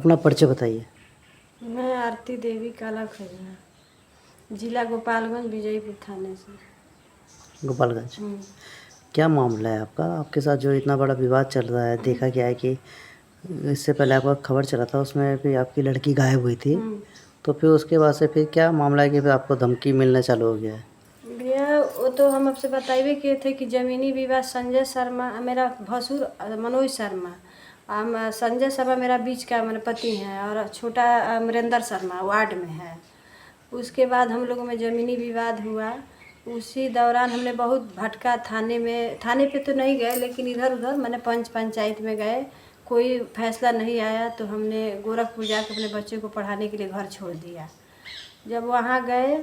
अपना परिचय बताइए। मैं आरती देवी काला खजना, जिला गोपालगंज, विजयपुर थाने से। गोपालगंज। क्या मामला है आपका? आपके साथ जो इतना बड़ा विवाद चल रहा है, देखा गया है कि इससे पहले आपका खबर चला था, उसमें भी आपकी लड़की गायब हुई थी, तो फिर उसके बाद से फिर क्या मामला है कि फिर आपको धमकी मिलना चालू हो गया है? भैया वो तो हम आपसे बताइए किए थे कि ज़मीनी विवाद संजय शर्मा, मेरा भसुर मनोज शर्मा, संजय शर्मा मेरा बीच का मेरे पति हैं, और छोटा अमरेंद्र शर्मा वार्ड में है। उसके बाद हम लोगों में ज़मीनी विवाद हुआ। उसी दौरान हमने बहुत भटका, थाने पे तो नहीं गए, लेकिन इधर उधर मैंने पंचायत में गए, कोई फैसला नहीं आया। तो हमने गोरखपुर जाकर अपने बच्चे को पढ़ाने के लिए घर छोड़ दिया। जब वहाँ गए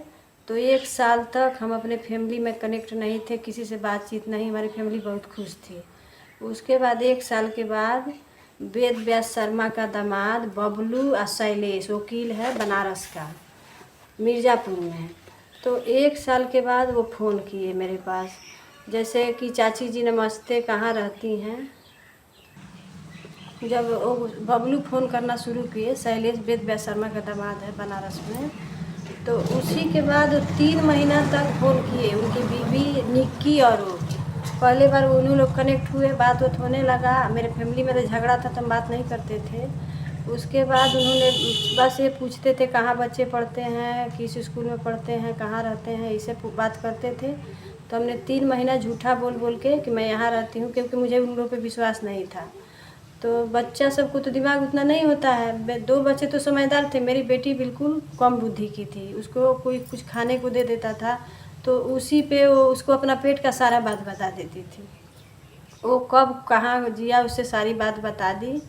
तो 1 साल तक हम अपने फैमिली में कनेक्ट नहीं थे, किसी से बातचीत नहीं, हमारी फैमिली बहुत खुश थी। उसके बाद 1 साल के बाद वेद व्यास शर्मा का दामाद बबलू और शैलेश वकील है बनारस का, मिर्ज़ापुर में। तो 1 साल के बाद वो फ़ोन किए मेरे पास, जैसे कि चाची जी नमस्ते, कहाँ रहती हैं। जब वो बबलू फ़ोन करना शुरू किए, शैलेश वेद व्यास शर्मा का दामाद है बनारस में, तो उसी के बाद 3 महीना तक फ़ोन किए उनकी बीवी निक्की, और वो पहले बार उन्हीं लोग कनेक्ट हुए, बात होने लगा। मेरे फैमिली में तो झगड़ा था तो हम बात नहीं करते थे। उसके बाद उन्होंने बस ये पूछते थे कहाँ बच्चे पढ़ते हैं, किस स्कूल में पढ़ते हैं, कहाँ रहते हैं, इसे बात करते थे। तो हमने 3 महीना झूठा बोल बोल के कि मैं यहाँ रहती हूँ, क्योंकि मुझे उन लोगों पे विश्वास नहीं था। तो बच्चा सबको तो दिमाग उतना नहीं होता है। 2 बच्चे तो समझदार थे, मेरी बेटी बिल्कुल कम बुद्धि की थी। उसको कोई कुछ खाने को दे देता था तो उसी पे वो उसको अपना पेट का सारा बात बता देती थी। वो कब कहाँ जिया उससे सारी बात बता दी।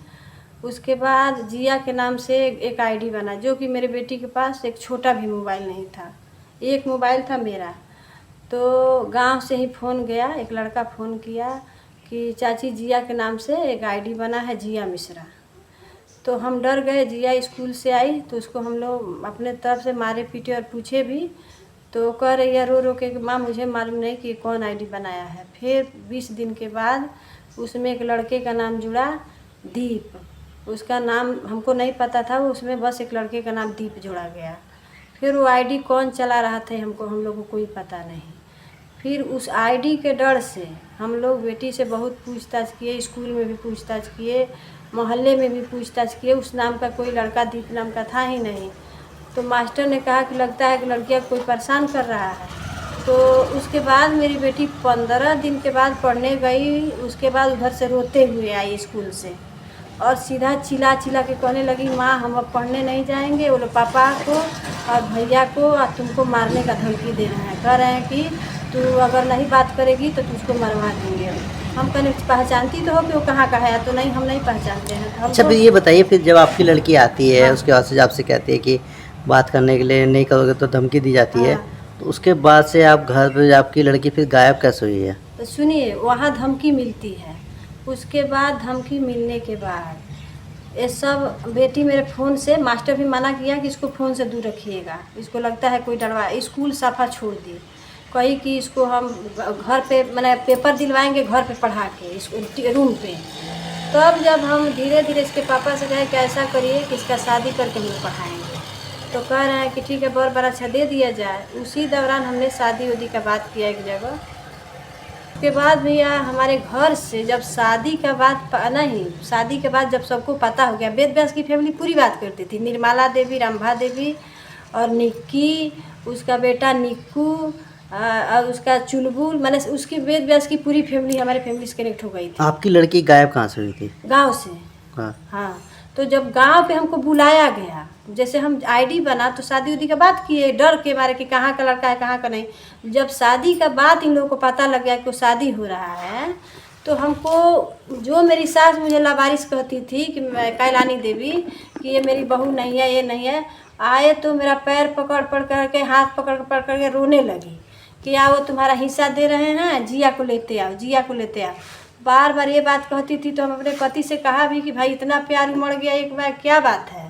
उसके बाद जिया के नाम से एक आईडी बना, जो कि मेरे बेटी के पास एक छोटा भी मोबाइल नहीं था, एक मोबाइल था मेरा। तो गांव से ही फ़ोन गया, एक लड़का फ़ोन किया कि चाची जिया के नाम से एक आईडी बना है, जिया मिश्रा। तो हम डर गए। जिया स्कूल से आई तो उसको हम लोग अपने तरफ से मारे पीटे और पूछे भी, तो कह रही है रो रो के कि माँ मुझे मालूम नहीं कि कौन आईडी बनाया है। फिर 20 दिन के बाद उसमें एक लड़के का नाम जुड़ा, दीप। उसका नाम हमको नहीं पता था, उसमें बस एक लड़के का नाम दीप जोड़ा गया। फिर वो आईडी कौन चला रहा था हम लोग को कोई पता नहीं। फिर उस आईडी के डर से हम लोग बेटी से बहुत पूछताछ किए, स्कूल में भी पूछताछ किए, मोहल्ले में भी पूछताछ किए। उस नाम का कोई लड़का दीप नाम का था ही नहीं। तो मास्टर ने कहा कि लगता है कि लड़कियाँ कोई परेशान कर रहा है। तो उसके बाद मेरी बेटी 15 दिन के बाद पढ़ने गई। उसके बाद उधर से रोते हुए आई स्कूल से, और सीधा चिल्ला चिल्ला के कहने लगी माँ हम अब पढ़ने नहीं जाएंगे, वो लोग पापा को और भैया को और तुमको मारने का धमकी दे रहे हैं, कह रहे हैं कि तू अगर नहीं बात करेगी तो तुझको मरवा देंगे। हम कहने पहचानती तो हो कि वो कहाँ का है, तो नहीं हम नहीं पहचानते हैं। तो हम अच्छा, फिर ये बताइए, फिर जब आपकी लड़की आती है, हाँ, उसके बाद से आपसे कहती है कि बात करने के लिए नहीं करोगे तो धमकी दी जाती है, हाँ। तो उसके बाद से आप घर पे आपकी लड़की फिर गायब कैसे हुई है? तो सुनिए, वहाँ धमकी मिलती है। उसके बाद धमकी मिलने के बाद ये सब बेटी मेरे फ़ोन से, मास्टर भी मना किया कि इसको फ़ोन से दूर रखिएगा, इसको लगता है कोई डरवा। स्कूल साफा छोड़ दी, कही कि इसको हम घर पे मैंने पेपर दिलवाएंगे, घर पे पढ़ा के इसको रूम पे। तब जब हम धीरे धीरे इसके पापा से कहे कि ऐसा करिए कि इसका शादी करके हम लोग पढ़ाएंगे, तो कह रहे हैं कि ठीक है बहुत बड़ा अच्छा दे दिया जाए। उसी दौरान हमने शादी उदी का बात किया एक जगह। उसके बाद भैया हमारे घर से जब शादी का बात नहीं, शादी के बाद जब सबको पता हो गया, वेद व्यास की फैमिली पूरी बात करती थी, निर्मला देवी, रंभा देवी और निक्की, उसका बेटा निक्कू और उसका चुलबुल, मैंने उसकी वेद व्यास की पूरी फैमिली हमारे फैमिली से कनेक्ट हो गई थी। आपकी लड़की गायब कहाँ से हुई थी? गांव से। हाँ। हाँ, तो जब गांव पे हमको बुलाया गया, जैसे हम आईडी बना तो शादी उदी का बात किए, डर के मारे कि कहाँ का लड़का है कहाँ का नहीं। जब शादी का बात इन लोगों को पता लग गया कि शादी हो रहा है, तो हमको, जो मेरी सास मुझे लावारिस कहती थी कि मैं कैलानी देवी कि ये मेरी बहू नहीं है, ये नहीं है, आए तो मेरा पैर पकड़ पकड़ करके, हाथ पकड़ पकड़ करके रोने लगी कि आओ तुम्हारा हिस्सा दे रहे हैं, जिया को लेते आओ, जिया को लेते आओ। बार बार ये बात कहती थी। तो हम अपने पति से कहा भी कि भाई इतना प्यार उमड़ गया एक बार, क्या बात है।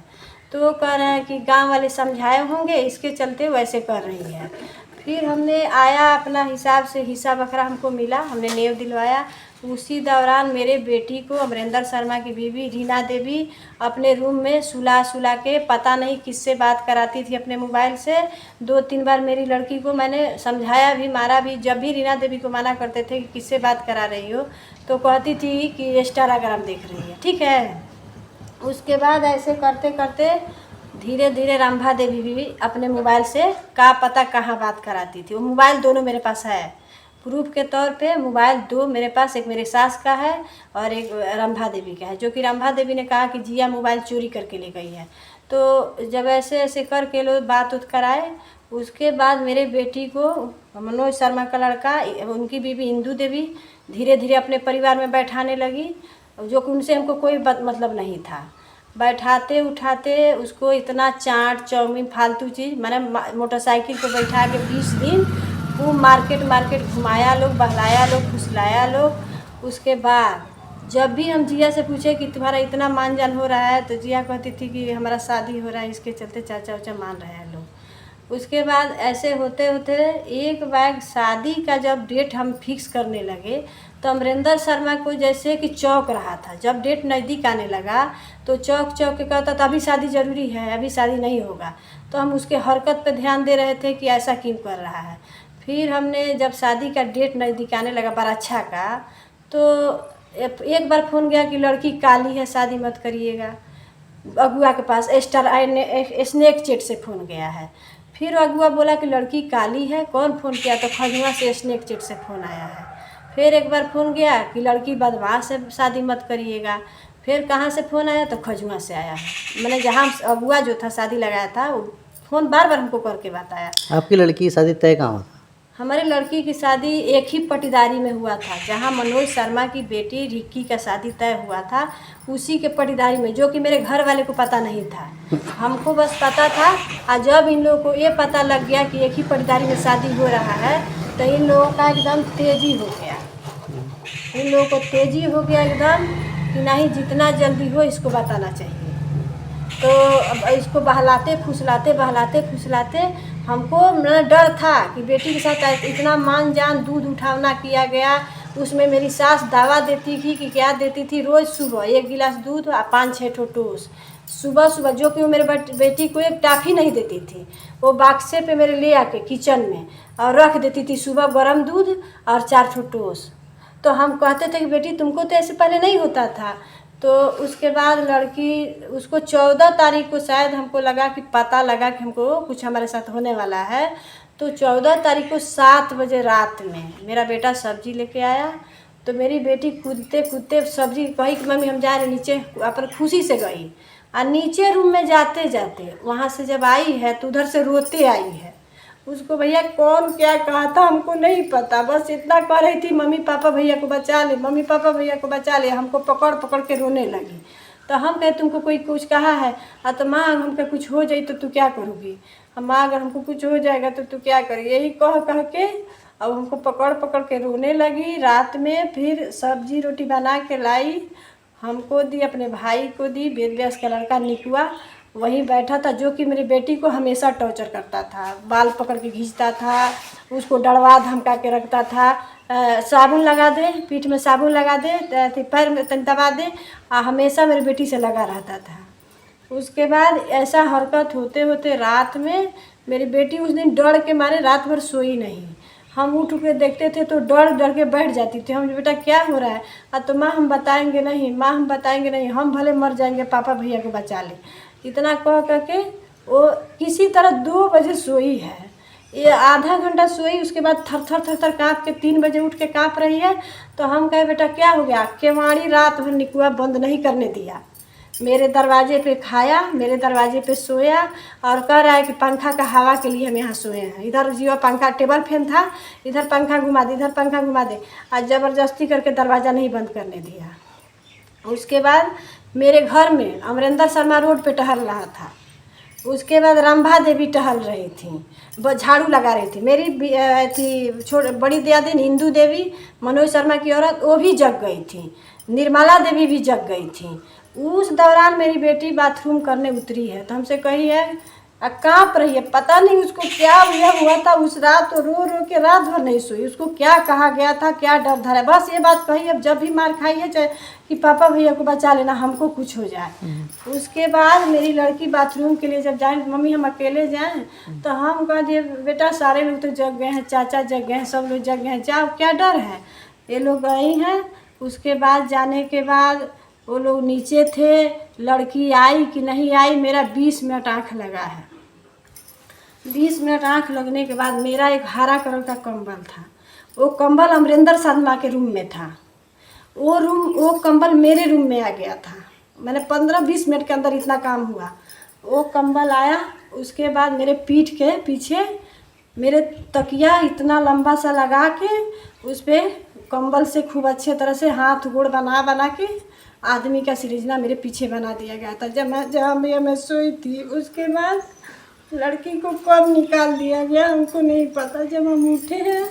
तो वो कह रहे हैं कि गांव वाले समझाए होंगे, इसके चलते वैसे कर रही है। फिर हमने आया अपना हिसाब से, हिस्सा बकरा हमको मिला, हमने नेव दिलवाया। उसी दौरान मेरे बेटी को अमरिंदर शर्मा की बीवी रीना देवी अपने रूम में सुला सुला के पता नहीं किससे बात कराती थी अपने मोबाइल से। 2-3 बार मेरी लड़की को मैंने समझाया भी, मारा भी। जब भी रीना देवी को मना करते थे कि किससे बात करा रही हो, तो कहती थी कि इंस्टाग्राम देख रही है, ठीक है। उसके बाद ऐसे करते करते धीरे धीरे रंभा देवी भी अपने मोबाइल से का पता कहाँ बात कराती थी। वो मोबाइल दोनों मेरे पास है, प्रूफ के तौर पे मोबाइल 2 मेरे पास, एक मेरे सास का है और एक रंभा देवी का है, जो कि रंभा देवी ने कहा कि जिया मोबाइल चोरी करके ले गई है। तो जब ऐसे ऐसे करके लोग बात उत कराए, उसके बाद मेरे बेटी को मनोज शर्मा का लड़का, उनकी बीवी इंदू देवी धीरे धीरे अपने परिवार में बैठाने लगी, जो कि उनसे हमको कोई मतलब नहीं था। बैठाते उठाते उसको इतना चाट चाउमीन फालतू चीज़, मैंने मोटरसाइकिल पर बैठा के 20 दिन खूब मार्केट घुमाया लोग, बहलाया लोग, फुसलाया लोग। उसके बाद जब भी हम जिया से पूछे कि तुम्हारा इतना मान जान हो रहा है, तो जिया कहती थी कि हमारा शादी हो रहा है, इसके चलते चाचा उचा मान रहे हैं लोग। उसके बाद ऐसे होते होते एक बार शादी का जब डेट हम फिक्स करने लगे, तो अमरिंदर शर्मा को जैसे कि चौंक रहा था। जब डेट नज़दीक आने लगा तो चौंक के कहता था अभी शादी ज़रूरी है, अभी शादी नहीं होगा। तो हम उसके हरकत पे ध्यान दे रहे थे कि ऐसा क्यों कर रहा है। फिर हमने जब शादी का डेट नज़दीक आने लगा बाराच्छा का, तो एक बार फ़ोन गया कि लड़की काली है, शादी मत करिएगा। अगुआ के पास स्नैक चैट से फ़ोन गया है। फिर अगुआ बोला कि लड़की काली है, कौन फ़ोन किया, तो खजुआ से स्नैक चैट से फ़ोन आया है। फिर एक बार फ़ोन गया कि लड़की बदमाश है, शादी मत करिएगा। फिर कहाँ से फ़ोन आया, तो खजुआ से आया है। मैंने जहाँ अगुआ जो था शादी लगाया था, वो फ़ोन बार बार हमको करके बताया। आपकी लड़की की शादी तय कहाँ हुआ था? हमारे लड़की की शादी एक ही पटीदारी में हुआ था, जहाँ मनोज शर्मा की बेटी रिक्की का शादी तय हुआ था, उसी के पटीदारी में, जो कि मेरे घर वाले को पता नहीं था। हमको बस पता था। और जब इन लोगों को ये पता लग गया कि एक ही पटीदारी में शादी हो रहा है, तो इन लोगों का एकदम तेज़ी हो गया। इन लोगों को तेज़ी हो गया एकदम कि नहीं, जितना जल्दी हो इसको बताना चाहिए। तो अब इसको बहलाते फुसलाते हमको न डर था कि बेटी के साथ इतना मान जान दूध उठावना किया गया। उसमें मेरी सास दावा देती थी कि क्या देती थी, रोज़ सुबह 1 गिलास दूध और 5-6 ठो टोस्ट सुबह, जो कि वो मेरे बेटी को एक टाफ़ी नहीं देती थी, वो बक्से पे मेरे ले आके किचन में और रख देती थी, सुबह गर्म दूध और 4 ठो टोस्ट। तो हम कहते थे कि बेटी तुमको तो ऐसे पहले नहीं होता था। तो उसके बाद लड़की, उसको 14 तारीख को शायद हमको लगा कि पता लगा कि हमको कुछ हमारे साथ होने वाला है। तो 14 तारीख को 7 बजे रात में मेरा बेटा सब्जी लेके आया। तो मेरी बेटी कूदते सब्जी कही कि मम्मी हम जा रहे नीचे, अपन खुशी से गई। और नीचे रूम में जाते जाते वहाँ से जब आई है, तो उधर से रोते आई है। उसको भैया कौन क्या कहा था हमको नहीं पता, बस इतना कह रही थी मम्मी पापा भैया को बचा ले, मम्मी पापा भैया को बचा ले। हमको पकड़ पकड़ के रोने लगी। तो हम कहे तुमको कोई कुछ कहा है? तो माँ हमको कुछ हो जाए तो तू क्या करोगी? माँ अगर हमको कुछ हो जाएगा तो तू क्या करेगी? यही कह के अब हमको पकड़ पकड़ के रोने लगी। रात में फिर सब्जी रोटी बना के लाई, हमको दी, अपने भाई को दी। वेद व्यास का लड़का निकुआ वहीं बैठा था, जो कि मेरी बेटी को हमेशा टॉर्चर करता था, बाल पकड़ के खींचता था, उसको डरवा धमका के रखता था। साबुन लगा दे, पीठ में साबुन लगा दे, पैर में दबा दे, हमेशा मेरी बेटी से लगा रहता था। उसके बाद ऐसा हरकत होते होते रात में मेरी बेटी उस दिन डर के मारे रात भर सोई नहीं। हम उठ के देखते थे तो डर के बैठ जाती थी। हम बेटा क्या हो रहा है? तो माँ हम बताएंगे नहीं, माँ हम बताएंगे नहीं, हम भले मर जाएंगे, पापा भैया को बचा ले। इतना कह करके वो किसी तरह 2 बजे सोई है। ये आधा घंटा सोई, उसके बाद थर थर काँप के 3 बजे उठ के काँप रही है। तो हम कहे बेटा क्या हो गया? केवाड़ी रात भर निकुआ बंद नहीं करने दिया, मेरे दरवाजे पे खाया, मेरे दरवाजे पे सोया और कह रहा है कि पंखा का हवा के लिए हम यहाँ सोए हैं। इधर जियो पंखा, टेबल फैन था, इधर पंखा घुमा दे, इधर पंखा घुमा दे, आज ज़बरदस्ती करके दरवाज़ा नहीं बंद करने दिया। उसके बाद मेरे घर में अमरिंदर शर्मा रोड पे टहल रहा था। उसके बाद रंभा देवी टहल रही थी, झाड़ू लगा रही थी। मेरी बड़ी दियादिन इंदू देवी, मनोज शर्मा की औरत, वो भी जग गई थी। निर्मला देवी भी जग गई थी। उस दौरान मेरी बेटी बाथरूम करने उतरी है, तो हमसे कही है कांप रही है। पता नहीं उसको क्या हुआ था उस रात, तो रो रो के रात भर नहीं सोई। उसको क्या कहा गया था, क्या डर धरा, बस ये बात कही अब जब भी मार खाई है चाहे कि पापा भैया को बचा लेना, हमको कुछ हो जाए। उसके बाद मेरी लड़की बाथरूम के लिए जब जाए, मम्मी हम अकेले जाएं, तो हम कहा दिए बेटा सारे लोग तो जग गए हैं, चाचा जग गए हैं, सब लोग जग गए हैं, जाओ क्या डर है। ये लोग गई हैं। उसके बाद जाने के बाद वो लोग नीचे थे, लड़की आई कि नहीं आई, मेरा 20 मिनट आँख लगा है। 20 मिनट आँख लगने के बाद मेरा एक हरा कलर का कंबल था, वो कंबल अमरिंदर शर्मा के रूम में था। वो कंबल मेरे रूम में आ गया था। मैंने 15-20 मिनट के अंदर इतना काम हुआ। वो कंबल आया, उसके बाद मेरे पीठ के पीछे मेरे तकिया इतना लंबा सा लगा के उस पर कंबल से खूब अच्छे तरह से हाथ गोड़ बना बना के आदमी का सृजना मेरे पीछे बना दिया गया था। जहाँ मैं सोई थी, उसके बाद लड़की को कब निकाल दिया गया हमको नहीं पता। जब हम उठे हैं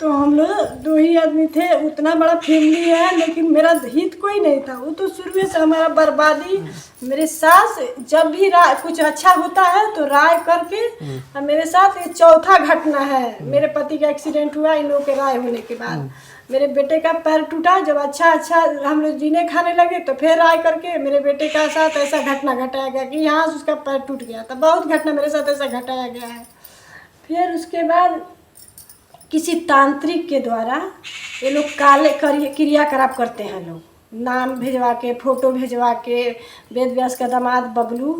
तो हम लोग 2 ही आदमी थे, उतना बड़ा फैमिली है, लेकिन मेरा हित कोई नहीं था। वो तो शुरू से हमारा बर्बादी। मेरे सास जब भी कुछ अच्छा होता है तो राय करके, मेरे साथ ये चौथा घटना है। मेरे पति का एक्सीडेंट हुआ इन लोगों के राय होने के बाद। मेरे बेटे का पैर टूटा, जब अच्छा हम लोग जीने खाने लगे तो फिर राय करके मेरे बेटे का साथ ऐसा घटना घटाया गया कि यहाँ उसका पैर टूट गया था। बहुत घटना मेरे साथ ऐसा घटाया गया है। फिर उसके बाद किसी तांत्रिक के द्वारा ये लोग काले क्रियाकलाप करते हैं। लोग नाम भेजवा के, फोटो भेजवा के, वेद व्यास का दामाद बबलू